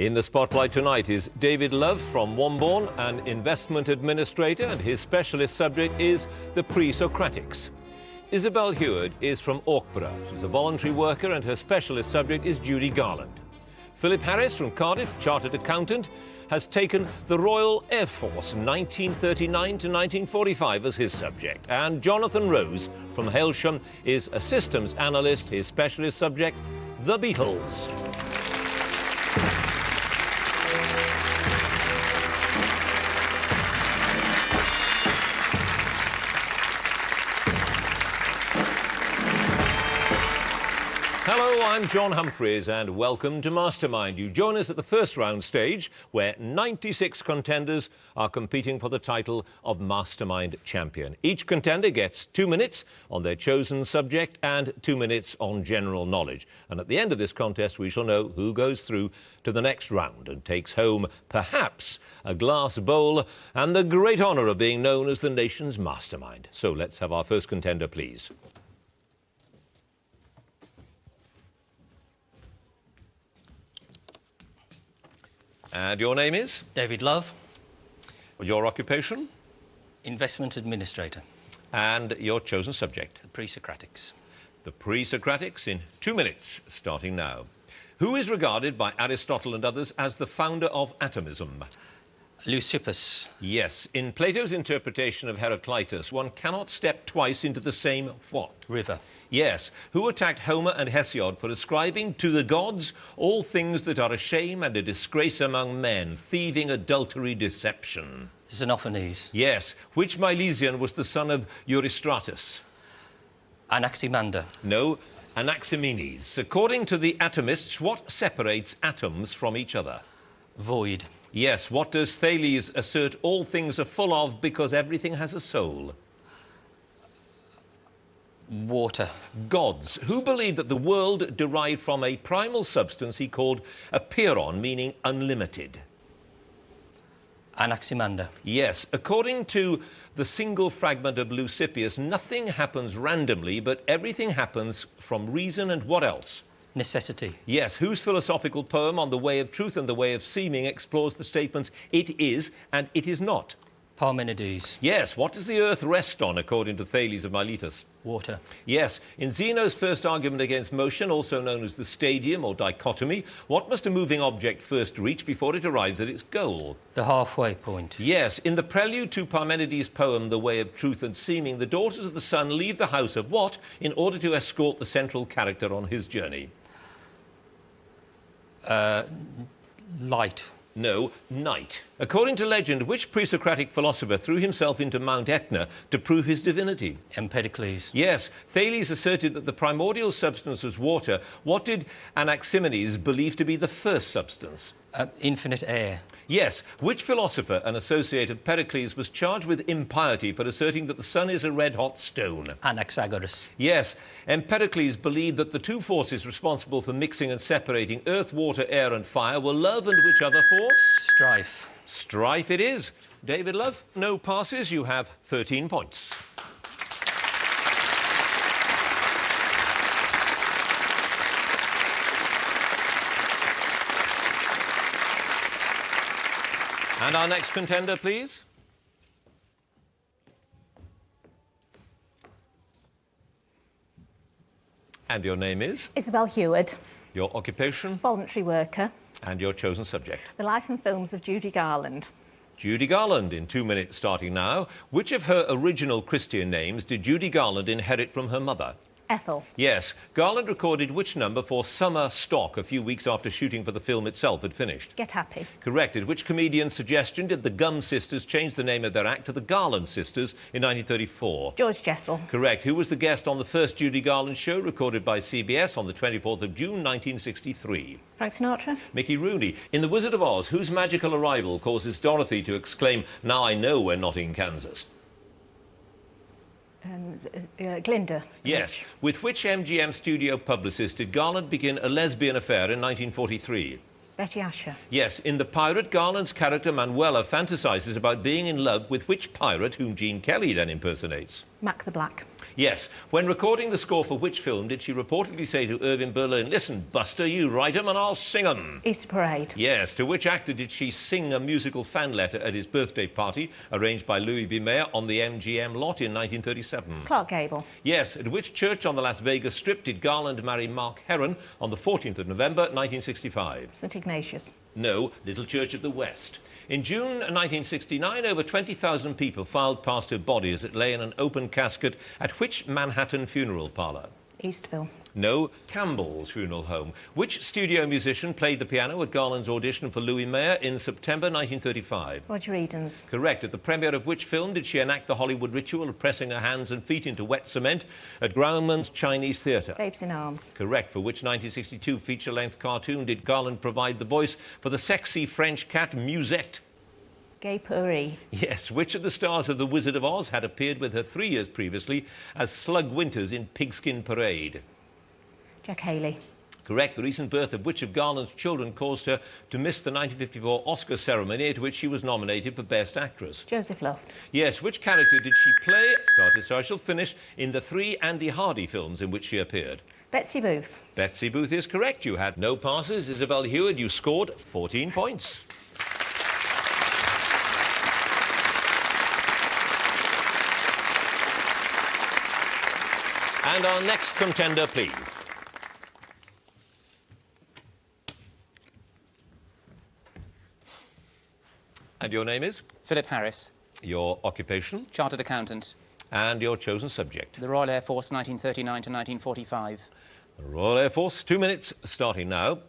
In the spotlight tonight is David Lowe from Womborne, an investment administrator, and his specialist subject is the Presocratics. Isabelle Heward is from Auckborough. She's a voluntary worker and her specialist subject is Judy, Garland. Philip Harris from Cardiff, chartered accountant, has taken the Royal Air Force 1939 to 1945 as his subject. And Jonathan Rose from Hailsham is a systems analyst, his specialist subject, the Beatles. Hello, I'm John Humphreys and welcome to Mastermind. You join us at the first round stage where 96 contenders are competing for the title of Mastermind Champion. Each contender gets 2 minutes on their chosen subject and 2 minutes on general knowledge. And at the end of this contest we shall know who goes through to the next round and takes home perhaps a glass bowl and the great honour of being known as the nation's mastermind. So let's have our first contender, please. And your name is? David Lowe. Your occupation? Investment administrator. And your chosen subject? The Presocratics. The Presocratics in 2 minutes, starting now. Who is regarded by Aristotle and others as the founder of atomism? Leucippus. Yes. In Plato's interpretation of Heraclitus, one cannot step twice into the same what? River. Yes. Who attacked Homer and Hesiod for ascribing to the gods all things that are a shame and a disgrace among men, thieving, adultery, deception? Xenophanes. Yes. Which Milesian was the son of Eurystratus? Anaximander. No, Anaximenes. According to the atomists, what separates atoms from each other? Void. Yes. What does Thales assert all things are full of because everything has a soul? Water. Gods. Who believed that the world derived from a primal substance he called apeiron, meaning unlimited? Anaximander. Yes. According to the single fragment of Leucippus, nothing happens randomly, but everything happens from reason and what else? Necessity. Yes. Whose philosophical poem On the Way of Truth and the Way of Seeming explores the statements it is and it is not? Parmenides. Yes. What does the earth rest on, according to Thales of Miletus? Water. Yes. In Zeno's first argument against motion, also known as the stadium or dichotomy, what must a moving object first reach before it arrives at its goal? The halfway point. Yes. In the prelude to Parmenides' poem The Way of Truth and Seeming, the daughters of the sun leave the house of what in order to escort the central character on his journey? Light. No, night. According to legend, which pre-Socratic philosopher threw himself into Mount Etna to prove his divinity? Empedocles. Yes. Thales asserted that the primordial substance was water. What did Anaximenes believe to be the first substance? Infinite air. Yes. Which philosopher, an associate of Pericles, was charged with impiety for asserting that the sun is a red-hot stone? Anaxagoras. Yes. Empedocles believed that the two forces responsible for mixing and separating earth, water, air and fire were love and which other force? Strife. Strife it is. David Lowe, no passes. You have 13 points. And our next contender, please. And your name is? Isabelle Heward. Your occupation? Voluntary worker. And your chosen subject? The life and films of Judy, Garland. Judy Garland, in 2 minutes starting now. Which of her original Christian names did Judy Garland inherit from her mother? Ethel. Yes. Garland recorded which number for Summer Stock a few weeks after shooting for the film itself had finished? Get Happy. Correct. At which comedian's suggestion did the Gum Sisters change the name of their act to the Garland Sisters in 1934? George Jessel. Correct. Who was the guest on the first Judy Garland show recorded by CBS on the 24th of June 1963? Frank Sinatra. Mickey Rooney. In The Wizard of Oz, whose magical arrival causes Dorothy to exclaim, "Now I know we're not in Kansas"? Glinda. Yes. With which MGM studio publicist did Garland begin a lesbian affair in 1943? Betty Asher. Yes. In The Pirate, Garland's character Manuela fantasises about being in love with which pirate whom Gene Kelly then impersonates? Mac the Black. Yes. When recording the score for which film did she reportedly say to Irving Berlin, "Listen, Buster, you write 'em and I'll sing 'em"? Easter Parade. Yes. To which actor did she sing a musical fan letter at his birthday party, arranged by Louis B. Mayer on the MGM lot in 1937? Clark Gable. Yes. At which church on the Las Vegas Strip did Garland marry Mark Heron on the 14th of November, 1965? St Ignatius. No, Little Church of the West. In June 1969, over 20,000 people filed past her body as it lay in an open casket at which Manhattan funeral parlour? Eastville. No, Campbell's Funeral Home. Which studio musician played the piano at Garland's audition for Louis Mayer in September 1935? Roger Edens. Correct. At the premiere of which film did she enact the Hollywood ritual of pressing her hands and feet into wet cement at Grauman's Chinese Theatre? Babes in Arms. Correct. For which 1962 feature-length cartoon did Garland provide the voice for the sexy French cat Musette? Gay Puri. Yes. Which of the stars of The Wizard of Oz had appeared with her 3 years previously as Slug Winters in Pigskin Parade? Jack Haley. Correct. The recent birth of which of Garland's children caused her to miss the 1954 Oscar ceremony at which she was nominated for Best Actress? Joseph Loft. Yes. Which character did she play, started so I shall finish, in the 3 Andy Hardy films in which she appeared? Betsy Booth. Betsy Booth is correct. You had no passes. Isabelle Heward, you scored 14 points. And our next contender, please. And your name is? Philip Harris, Your occupation? Chartered Accountant, And your chosen subject? the Royal Air Force 1939 to 1945. The Royal Air Force. 2 minutes starting now.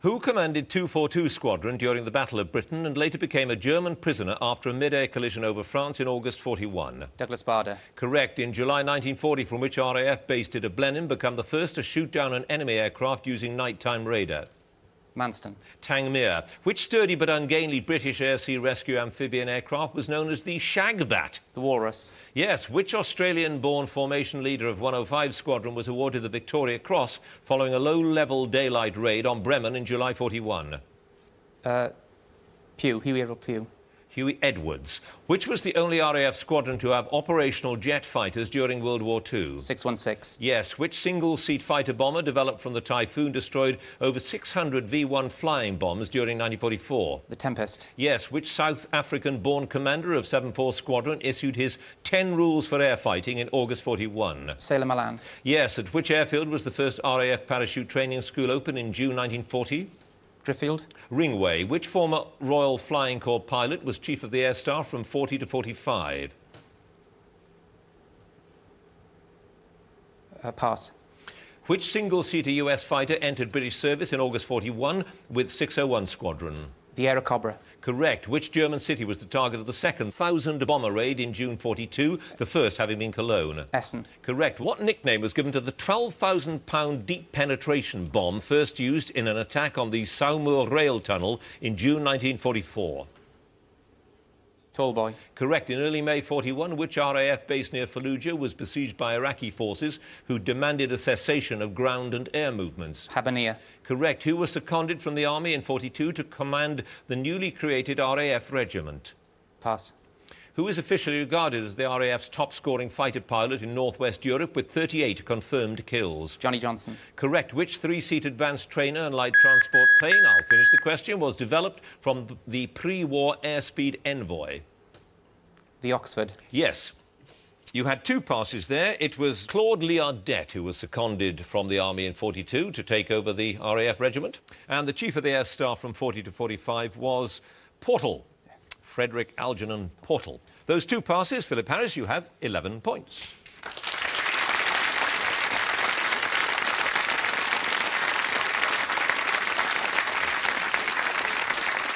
Who commanded 242 Squadron during the Battle of Britain and later became a German prisoner after a mid-air collision over France in August 41? Douglas Bader, Correct. In July 1940, from which RAF base did a Blenheim become the first to shoot down an enemy aircraft using nighttime radar? Manston, Tangmere. Which sturdy but ungainly British air-sea rescue amphibian aircraft was known as the Shagbat? the Walrus, Yes. Which Australian-born formation leader of 105 Squadron was awarded the Victoria Cross following a low-level daylight raid on Bremen in July 41? Huey Pugh, Huey Edwards. Which was the only RAF squadron to have operational jet fighters during World War II? 616, Yes. Which single-seat fighter bomber developed from the Typhoon destroyed over 600 V-1 flying bombs during 1944? the Tempest, Yes. Which South African-born commander of 74 Squadron issued his 10 rules for air fighting in August 41? Sailor Malan, Yes. At which airfield was the first RAF parachute training school open in June 1940? Driffield, Ringway. Which former Royal Flying Corps pilot was Chief of the Air Staff from 40 to 45? Pass, Which single-seater US fighter entered British service in August 41 with 601 Squadron? the Aerocobra, Correct. Which German city was the target of the second 1,000 bomber raid in June 42, the first having been Cologne? Essen, Correct. What nickname was given to the 12,000-pound deep penetration bomb first used in an attack on the Saumur rail tunnel in June 1944? Tallboy, Correct. In early May 41, which RAF base near Fallujah was besieged by Iraqi forces who demanded a cessation of ground and air movements? Habanea, Correct. Who was seconded from the army in 42 to command the newly created RAF regiment? Pass, Who is officially regarded as the RAF's top-scoring fighter pilot in northwest Europe with 38 confirmed kills? Johnny Johnson, Correct. Which three-seat advanced trainer and light transport plane, I'll finish the question, was developed from the pre-war airspeed envoy? the Oxford, Yes. You had 2 passes there. It was Claude Liardet who was seconded from the army in 42 to take over the RAF regiment. And the Chief of the Air Staff from 40 to 45 was Portal. Frederick Algernon Portal. Those 2 passes, Philip Harris, you have 11 points.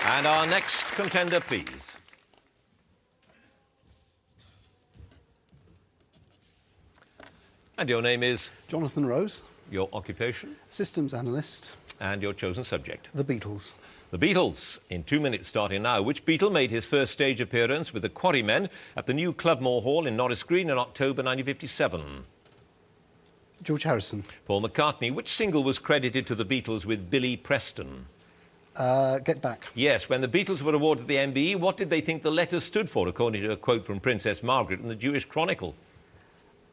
And our next contender, please. And your name is? Jonathan Rose, Your occupation? Systems Analyst, And your chosen subject? The Beatles. The Beatles. In 2 minutes starting now. Which Beatle made his first stage appearance with the Quarrymen at the new Clubmoor Hall in Norris Green in October 1957? George Harrison. Paul McCartney. Which single was credited to the Beatles with Billy Preston? Get Back. Yes, when the Beatles were awarded the MBE, what did they think the letters stood for, according to a quote from Princess Margaret in the Jewish Chronicle?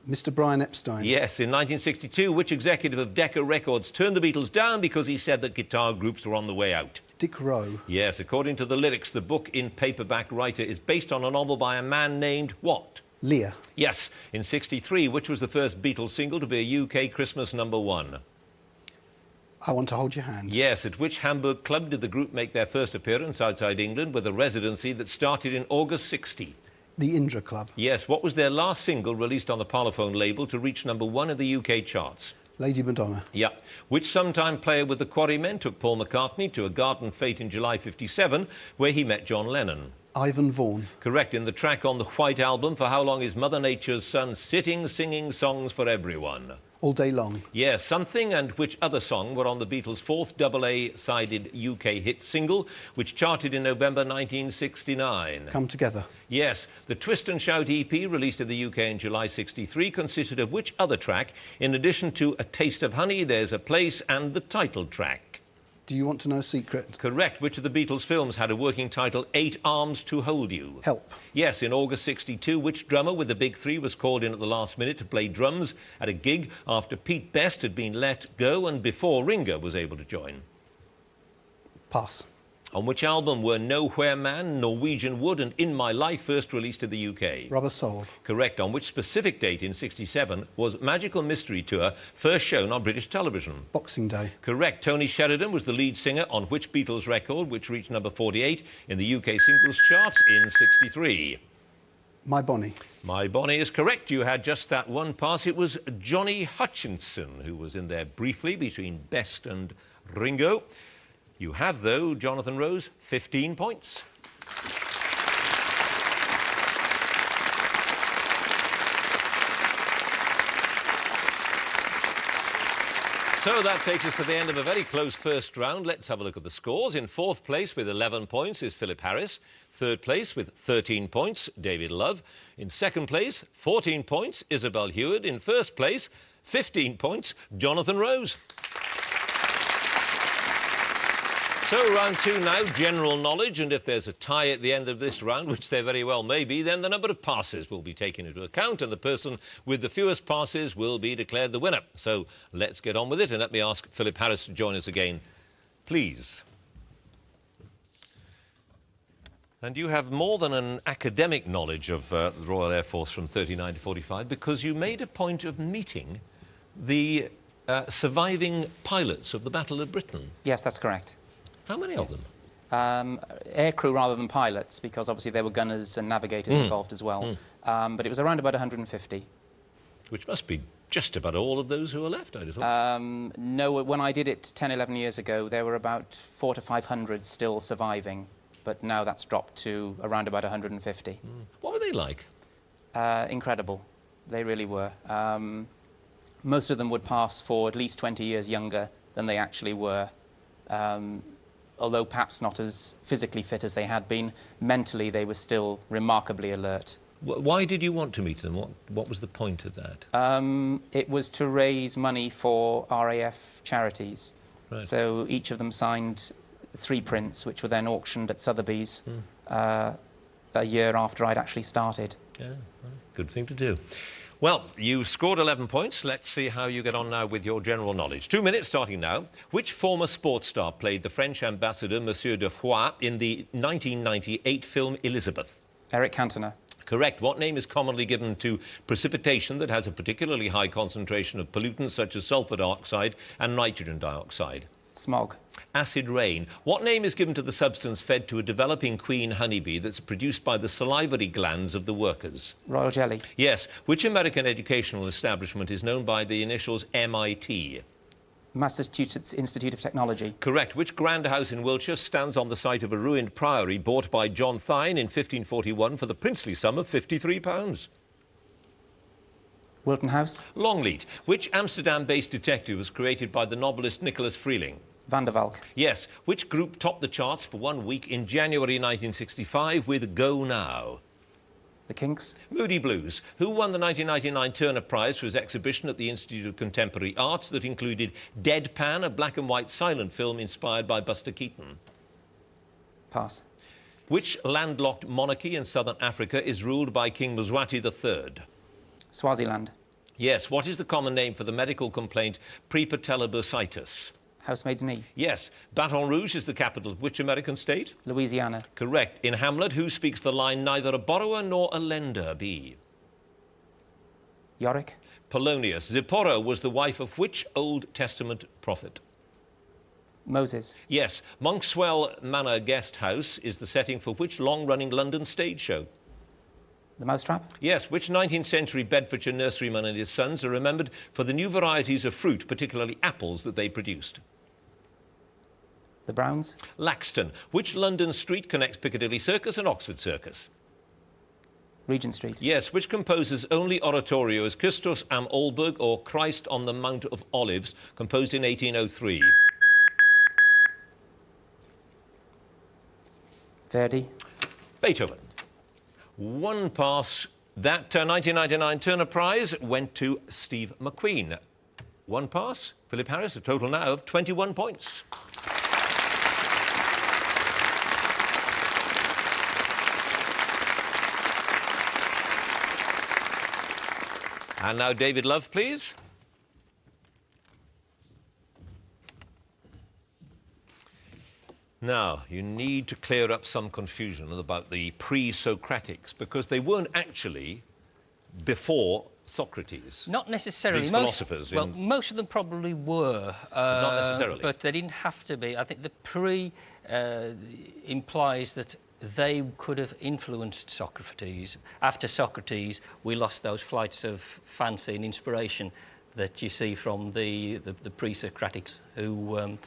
Mr. Brian Epstein. Yes, in 1962, which executive of Decca Records turned the Beatles down because he said that guitar groups were on the way out? Dick Rowe. Yes, according to the lyrics, the book in paperback writer is based on a novel by a man named what? Lear. Yes, in 63, which was the first Beatles single to be a UK Christmas #1? I Want to Hold Your Hand. Yes, at which Hamburg club did the group make their first appearance outside England with a residency that started in August 60? The Indra Club. Yes, what was their last single released on the Parlophone label to reach #1 in the UK charts? Lady Madonna. Yeah. Which sometime player with the Quarrymen took Paul McCartney to a garden fete in July 57, where he met John Lennon? Ivan Vaughan. Correct. In the track on the White Album, For How Long Is Mother Nature's Son sitting, singing songs for everyone? All Day Long. Yes, Something and which other song were on the Beatles' fourth AA-sided UK hit single, which charted in November 1969? Come Together. Yes, the Twist and Shout EP, released in the UK in July 63, consisted of which other track? In addition to A Taste of Honey, There's a Place and the title track? Do You Want to Know a Secret? Correct. Which of the Beatles films had a working title, 8 Arms to Hold You? Help. Yes, in August 62, which drummer with the Big Three was called in at the last minute to play drums at a gig after Pete Best had been let go and before Ringo was able to join? Pass. On which album were Nowhere Man, Norwegian Wood and In My Life first released in the UK? Rubber Soul. Correct. On which specific date in 67 was Magical Mystery Tour first shown on British television? Boxing Day. Correct. Tony Sheridan was the lead singer on which Beatles record, which reached number 48 in the UK singles charts in 63? My Bonnie. My Bonnie is correct. You had just that one pass. It was Johnny Hutchinson who was in there briefly between Best and Ringo. You have, though, Jonathan Rose, 15 points. So that takes us to the end of a very close first round. Let's have a look at the scores. In fourth place with 11 points is Philip Harris. Third place with 13 points, David Love. In second place, 14 points, Isabelle Heward. In first place, 15 points, Jonathan Rose. So, round two now, general knowledge, and if there's a tie at the end of this round, which there very well may be, then the number of passes will be taken into account, and the person with the fewest passes will be declared the winner. So, let's get on with it, and let me ask Philip Harris to join us again, please. And you have more than an academic knowledge of the Royal Air Force from 39 to 45, because you made a point of meeting the surviving pilots of the Battle of Britain. Yes, that's correct. How many of them? Aircrew rather than pilots, because obviously there were gunners and navigators involved as well. But it was around about 150. Which must be just about all of those who are left, I'd have thought. No, when I did it 10, 11 years ago, there were about 400 to 500 still surviving. But now that's dropped to around about 150. What were they like? Incredible. They really were. Most of them would pass for at least 20 years younger than they actually were. Although perhaps not as physically fit as they had been, mentally they were still remarkably alert. Why did you want to meet them? What was the point of that? It was to raise money for RAF charities. Right. So each of them signed 3 prints, which were then auctioned at Sotheby's a year after I'd actually started. Yeah, well, good thing to do. Well, you scored 11 points. Let's see how you get on now with your general knowledge. 2 minutes starting now. Which former sports star played the French ambassador, Monsieur de Huard, in the 1998 film Elizabeth? Eric Cantona. Correct. What name is commonly given to precipitation that has a particularly high concentration of pollutants such as sulphur dioxide and nitrogen dioxide? Smog. Acid rain. What name is given to the substance fed to a developing queen honeybee that's produced by the salivary glands of the workers? Royal jelly. Yes. Which American educational establishment is known by the initials MIT? Massachusetts Institute of Technology. Correct. Which grand house in Wiltshire stands on the site of a ruined priory bought by John Thynne in 1541 for the princely sum of £53? Wilton House. Longleat. Which Amsterdam-based detective was created by the novelist Nicholas Freeling? Van der Valk. Yes. Which group topped the charts for 1 week in January 1965 with Go Now? The Kinks. Moody Blues. Who won the 1999 Turner Prize for his exhibition at the Institute of Contemporary Arts that included Deadpan, a black and white silent film inspired by Buster Keaton? Pass. Which landlocked monarchy in southern Africa is ruled by King Mswati III? Swaziland. Yes. What is the common name for the medical complaint prepatellar bursitis? Housemaid's knee. Yes. Baton Rouge is the capital of which American state? Louisiana. Correct. In Hamlet, who speaks the line, neither a borrower nor a lender be? Yorick. Polonius. Zipporah was the wife of which Old Testament prophet? Moses. Yes. Monkswell Manor Guest House is the setting for which long-running London stage show? The Mousetrap. Yes. Which 19th century Bedfordshire nurseryman and his sons are remembered for the new varieties of fruit, particularly apples, that they produced? The Browns. Laxton. Which London street connects Piccadilly Circus and Oxford Circus? Regent Street. Yes. Which composer's only oratorio is Christus am Olberg, or Christ on the Mount of Olives, composed in 1803? Verdi. Beethoven. One pass. That 1999 Turner Prize went to Steve McQueen. One pass. Philip Harris, a total now of 21 points. And now David Love, please. Now, you need to clear up some confusion about the Presocratics, because they weren't actually before Socrates. Not necessarily. These philosophers Well, most of them probably were. Not necessarily. But they didn't have to be. I think the pre implies that they could have influenced Socrates. After Socrates, we lost those flights of fancy and inspiration that you see from the Presocratics, who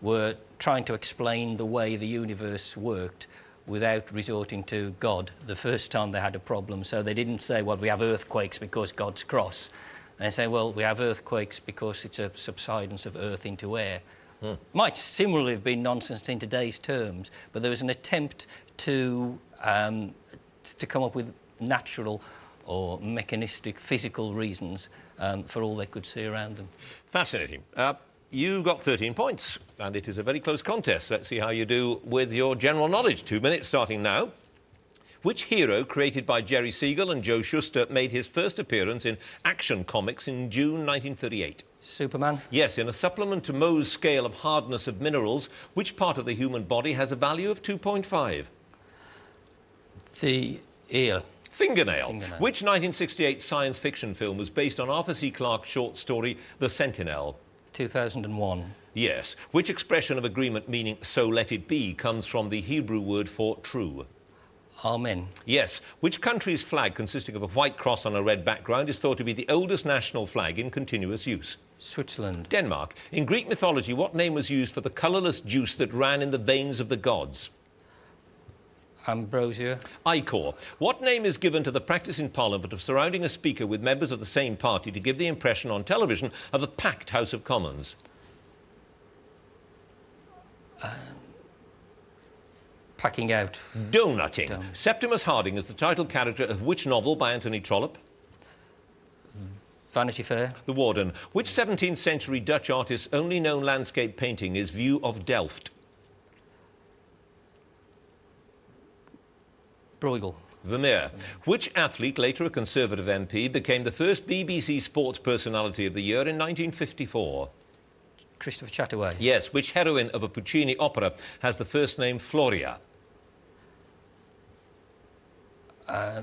were trying to explain the way the universe worked without resorting to God the first time they had a problem. So they didn't say, well, we have earthquakes because God's cross. They say, well, we have earthquakes because it's a subsidence of earth into air. Might similarly have been nonsense in today's terms, but there was an attempt to come up with natural or mechanistic, physical reasons for all they could see around them. Fascinating. You got 13 points, and it is a very close contest. Let's see how you do with your general knowledge. 2 minutes starting now. Which hero, created by Jerry Siegel and Joe Shuster, made his first appearance in Action Comics in June 1938? Superman? Yes, in a supplement to Mohs' scale of hardness of minerals, which part of the human body has a value of 2.5? The ear. Fingernail. Fingernail. Which 1968 science fiction film was based on Arthur C. Clarke's short story, The Sentinel? 2001. Yes. Which expression of agreement meaning so let it be comes from the Hebrew word for true? Amen. Yes. Which country's flag, consisting of a white cross on a red background, is thought to be the oldest national flag in continuous use? Switzerland. Denmark. In Greek mythology, what name was used for the colourless juice that ran in the veins of the gods? Ambrosia. Ichor. What name is given to the practice in Parliament of surrounding a speaker with members of the same party to give the impression on television of a packed House of Commons? Packing out. Donutting. Donut. Septimus Harding is the title character of which novel by Anthony Trollope? Vanity Fair. The Warden. Which 17th century Dutch artist's only known landscape painting is View of Delft? Bruegel. Vermeer. Which athlete, later a Conservative MP, became the first BBC Sports Personality of the Year in 1954? Christopher Chataway. Yes. Which heroine of a Puccini opera has the first name Floria?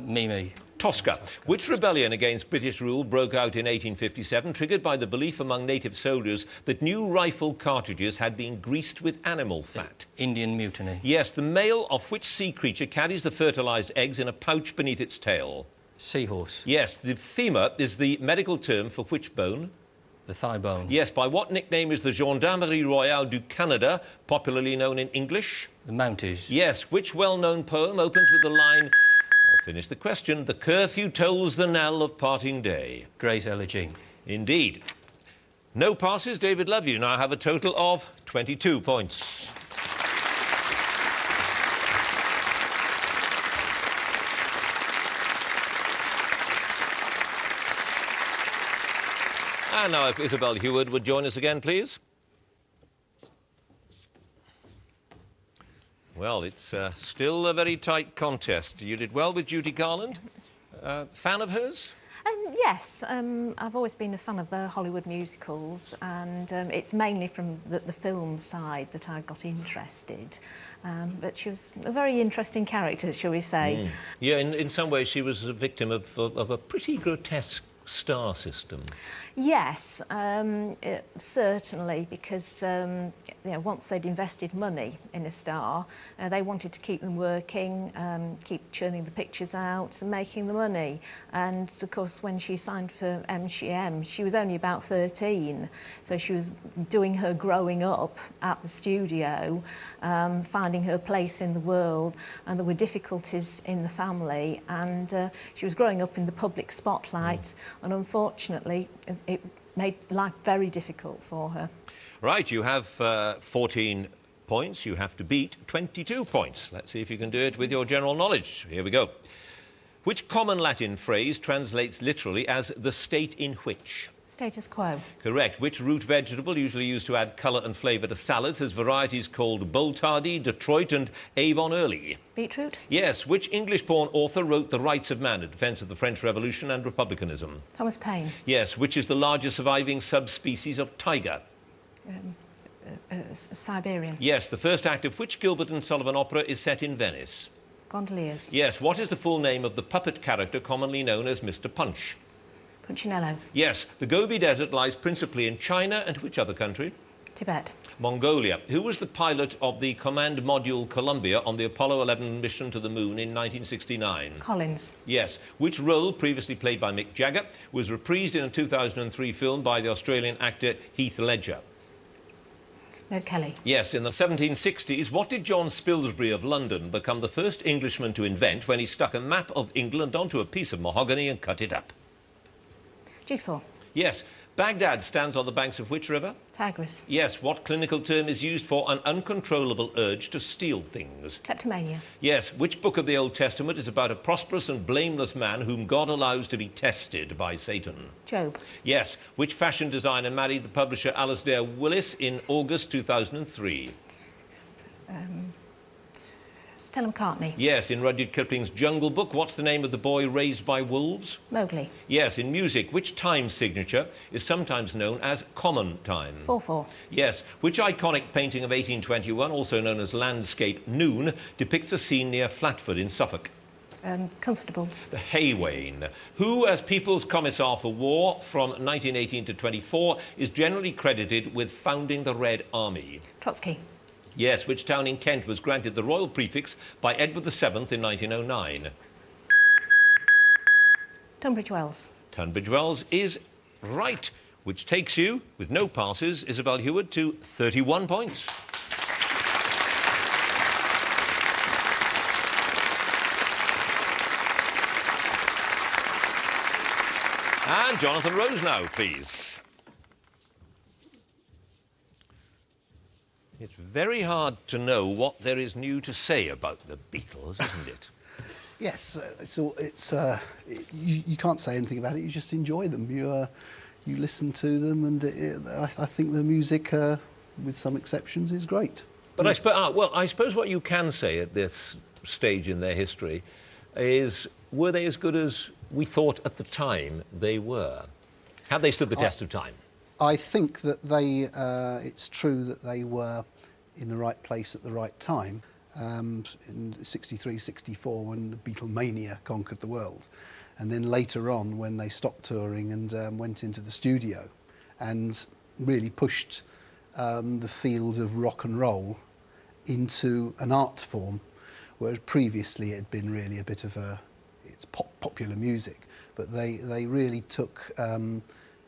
Mimi. Tosca. Which rebellion against British rule broke out in 1857, triggered by the belief among native soldiers that new rifle cartridges had been greased with animal fat? Indian Mutiny. Yes. The male of which sea creature carries the fertilised eggs in a pouch beneath its tail? Seahorse. Yes. The femur is the medical term for which bone? The thigh bone. Yes. By what nickname is the Gendarmerie Royale du Canada popularly known in English? The Mounties. Yes. Which well-known poem opens with the line, I'll finish the question, the curfew tolls the knell of parting day? Gray's Elegy. Indeed. No passes, David Love. You now have a total of 22 points. And now if Isabelle Heward would join us again, please. Well, it's still a very tight contest. You did well with Judy Garland. Fan of hers? Yes, I've always been a fan of the Hollywood musicals, and it's mainly from the film side that I got interested. But she was a very interesting character, shall we say. Yeah, in some ways she was a victim of a pretty grotesque star system. Yes, certainly, because once they'd invested money in a star, they wanted to keep them working, keep churning the pictures out and making the money. And of course, when she signed for MGM, she was only about 13, so she was doing her growing up at the studio, finding her place in the world, and there were difficulties in the family, and she was growing up in the public spotlight, and unfortunately it made life very difficult for her. Right, you have 14 points. You have to beat 22 points. Let's see if you can do it with your general knowledge. Here we go. Which common Latin phrase translates literally as the state in which? Status quo. Correct. Which root vegetable, usually used to add colour and flavour to salads, has varieties called Boltardi, Detroit and Avon Early? Beetroot. Yes. Which English-born author wrote The Rights of Man, a defence of the French Revolution and republicanism? Thomas Paine. Yes. Which is the largest surviving subspecies of tiger? Siberian. Yes. The first act of which Gilbert and Sullivan opera is set in Venice? Gondoliers. Yes. What is the full name of the puppet character commonly known as Mr. Punch? Punchinello. Yes. The Gobi Desert lies principally in China and which other country? Tibet. Mongolia. Who was the pilot of the Command Module Columbia on the Apollo 11 mission to the moon in 1969? Collins. Yes. Which role, previously played by Mick Jagger, was reprised in a 2003 film by the Australian actor Heath Ledger? Ned Kelly. Yes. In the 1760s, what did John Spilsbury of London become the first Englishman to invent when he stuck a map of England onto a piece of mahogany and cut it up? Jigsaw. Yes. Baghdad stands on the banks of which river? Tigris. Yes. What clinical term is used for an uncontrollable urge to steal things? Kleptomania. Yes. Which book of the Old Testament is about a prosperous and blameless man whom God allows to be tested by Satan? Job. Yes. Which fashion designer married the publisher Alasdair Willis in August 2003? Stella McCartney. Yes. In Rudyard Kipling's Jungle Book, what's the name of the boy raised by wolves? Mowgli. Yes. In music, which time signature is sometimes known as common time? 4/4. Yes. Which iconic painting of 1821, also known as Landscape Noon, depicts a scene near Flatford in Suffolk? Constables. The Haywain. Who, as People's Commissar for War from 1918 to 24, is generally credited with founding the Red Army? Trotsky. Yes. Which town in Kent was granted the royal prefix by Edward VII in 1909? Tunbridge Wells. Tunbridge Wells is right, which takes you, with no passes, Isabelle Heward, to 31 points. And Jonathan Rose now, please. It's very hard to know what there is new to say about the Beatles, isn't it? Yes, you can't say anything about it. You just enjoy them. You listen to them, and I think the music, with some exceptions, is great. But I suppose what you can say at this stage in their history is, were they as good as we thought at the time they were? Had they stood the test of time? I think that it's true that they were in the right place at the right time. In 63, 64, when the Beatlemania conquered the world. And then later on, when they stopped touring and went into the studio and really pushed the field of rock and roll into an art form, whereas previously it had been really a bit of it's popular music, but they really took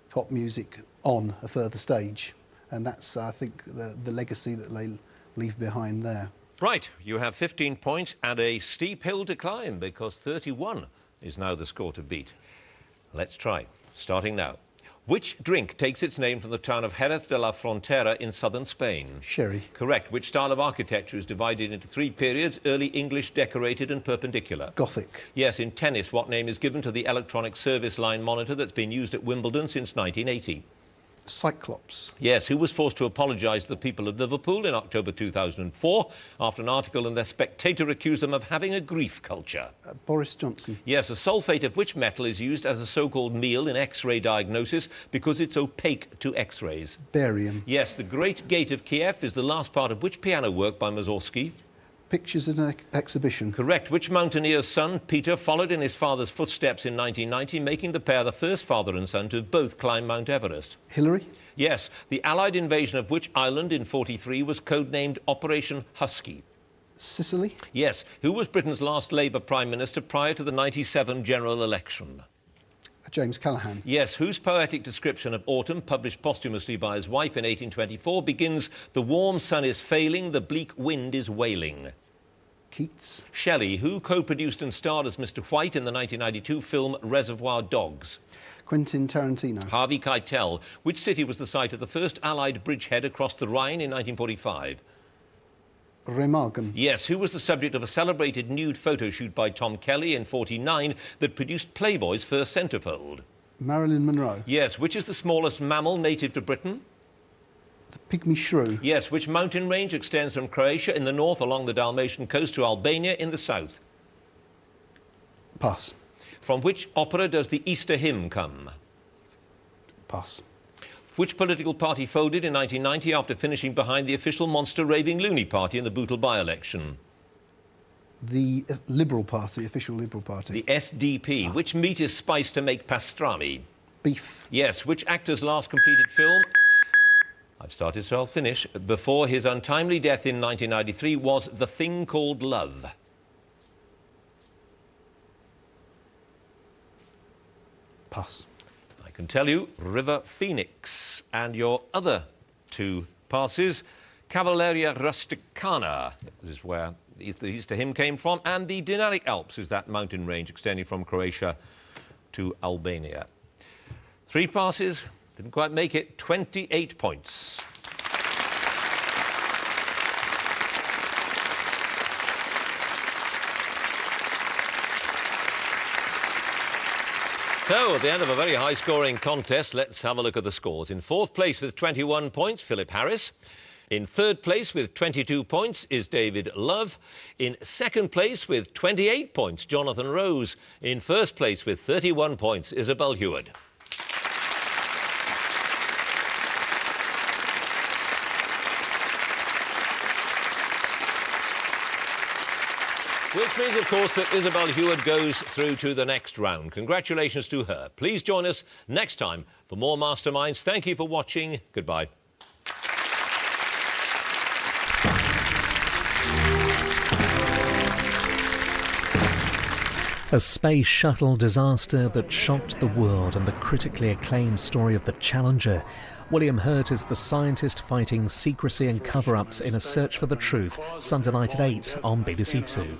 pop music on a further stage. And that's, I think, the legacy that they leave behind there. Right, you have 15 points and a steep hill to climb, because 31 is now the score to beat. Let's try, starting now. Which drink takes its name from the town of Jerez de la Frontera in southern Spain? Sherry. Correct. Which style of architecture is divided into 3 periods: early English, decorated and perpendicular? Gothic. Yes. In tennis, what name is given to the electronic service line monitor that's been used at Wimbledon since 1980? Cyclops. Yes, who was forced to apologise to the people of Liverpool in October 2004 after an article in The Spectator accused them of having a grief culture. Boris Johnson. Yes, a sulphate of which metal is used as a so-called meal in X-ray diagnosis because it's opaque to X-rays. Barium. Yes, the Great Gate of Kiev is the last part of which piano work by Mussorgsky? Pictures in an exhibition. Correct. Which mountaineer's son, Peter, followed in his father's footsteps in 1990, making the pair the first father and son to have both climbed Mount Everest? Hillary. Yes, the Allied invasion of which island in 1943 was codenamed Operation Husky? Sicily. Yes, who was Britain's last Labour Prime Minister prior to the 1997 general election? James Callaghan. Yes, whose poetic description of autumn, published posthumously by his wife in 1824, begins, "The warm sun is failing, the bleak wind is wailing." Keats. Shelley, who co-produced and starred as Mr. White in the 1992 film Reservoir Dogs? Quentin Tarantino. Harvey Keitel. Which city was the site of the first Allied bridgehead across the Rhine in 1945? Remagen. Yes, who was the subject of a celebrated nude photo shoot by Tom Kelly in 1949 that produced Playboy's first centerfold? Marilyn Monroe. Yes, which is the smallest mammal native to Britain? The pygmy shrew. Yes, which mountain range extends from Croatia in the north along the Dalmatian coast to Albania in the south? Pass. From which opera does the Easter hymn come? Pass. Which political party folded in 1990 after finishing behind the official monster raving loony party in the Bootle by-election? The Liberal Party, official Liberal Party. The SDP. Which meat is spiced to make pastrami? Beef. Yes, which actor's last completed film, I've started so I'll finish, before his untimely death in 1993 was The Thing Called Love? Pass. I can tell you, River Phoenix. And your other two passes, Cavalleria Rusticana, this is where the Easter hymn came from, and the Dinaric Alps is that mountain range extending from Croatia to Albania. Three passes, didn't quite make it, 28 points. So, at the end of a very high-scoring contest, let's have a look at the scores. In fourth place with 21 points, Philip Harris. In third place with 22 points is David Love. In second place with 28 points, Jonathan Rose. In first place with 31 points, Isabelle Heward. Which means, of course, that Isabelle Heward goes through to the next round. Congratulations to her. Please join us next time for more Masterminds. Thank you for watching. Goodbye. A space shuttle disaster that shocked the world and the critically acclaimed story of the Challenger. William Hurt is the scientist fighting secrecy and cover-ups in a search for the truth. Sunday night at 8 on BBC Two.